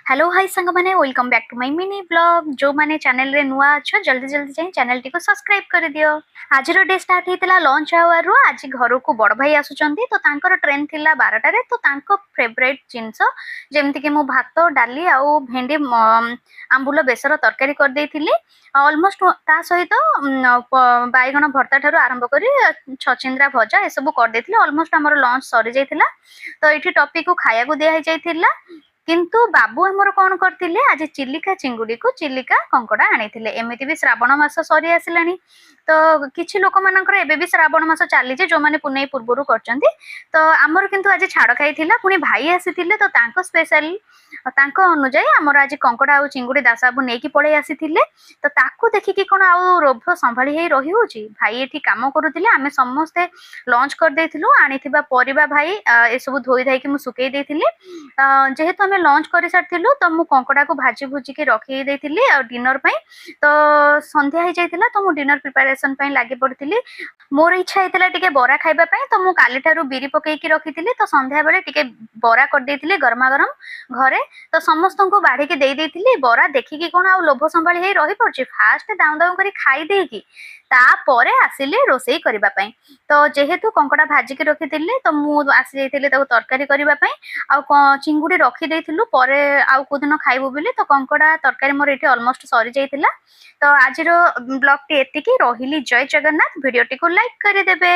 Hello hi सांग मैंने welcome back to my mini blog जो माने चैनल रे नुआ अच्छो जल्दी जल्दी जाई चैनल टी को सब्सक्राइब कर दियो। आज रो डे स्टार्ट हेतला लंच आवर रो आज घर को बड़ भाई आसुचंती तो तांकर ट्रेन थिला 12टा रे तो तांको फेवरेट जिंस जेमति कि मु भात डाली आउ भेंडी आंबुल बेसर तरकारी कर देइथिली ऑलमोस्ट ता सहित बाइगण भर्ता ठारू आरंभ करी छचिंद्रा भजा ए सब कर देइथिली ऑलमोस्ट हमर लंच सरी जाइथिला। तो एठी टॉपिक को खाया को दिया जाइथिला किंतु बाबू हमर कौन करथिले आज चिलिका चिंगुडी को चिलिका कंकड़ा आनिथिले। एमिति भी श्रावण मास सरी आसिलानी तो किछि लोक मानकर एबे भी श्रावण मास चाली जे जो माने पुनै पूर्वरु करचंती तो हमर किंतु आज छाड़ खाइथिला पुनी भाई आसीथिले तो तांको स्पेशल तांको अनुଯାୟୀ हमर आज कंकड़ा आ चिंगुडी दासाबु नेकी पळै आसीथिले तो ताकू देखि कि कोन आ रोभ संभाळी हे रही होची भाई एठी काम करूथिले आमे समस्ते लंच कर देथिलु आनिथिबा परिबा भाई ए सब धोई धाई कि मु सुकेई देथिले जेहेतु आमे लंच कर सारिथिलु तो मु कंकड़ा को भाजी भुजी के रखी देथिली आ डिनर पई तो संध्या हो जाइथिला तो मु डिनर प्रिपरेशन पई लागि पड़थिली। मोर इच्छा हेतिला टिके बरा खाइबा पई तो मु काली ठारू बिरी पकेई की रखिथिली तो संध्या बेले टिके बरा कर देथिली गरमा गरम घरे तो समस्त को बाढ़ी के दे देथिली बरा देखिकी कोन आ लोभ संभाली हे रही पड़छि फास्ट दाउ दाउ करी खाई देकी तापरे आसिले रोसई करबा पई तो जेहेतु कंकड़ा भाजी के रखिथिली तो मु आसी जाइथिली ताको तरकारी करबा पई आ चिंगुडी रखी देथिलु परे आ कोदिन खाइबो बोली तो कंकड़ा तरकारी मोर एठी ऑलमोस्ट सरी जाइथिला। तो आज रो ब्लॉग टी एतिकी रहिली जय जगन्नाथ वीडियो टी को लाइक कर देबे।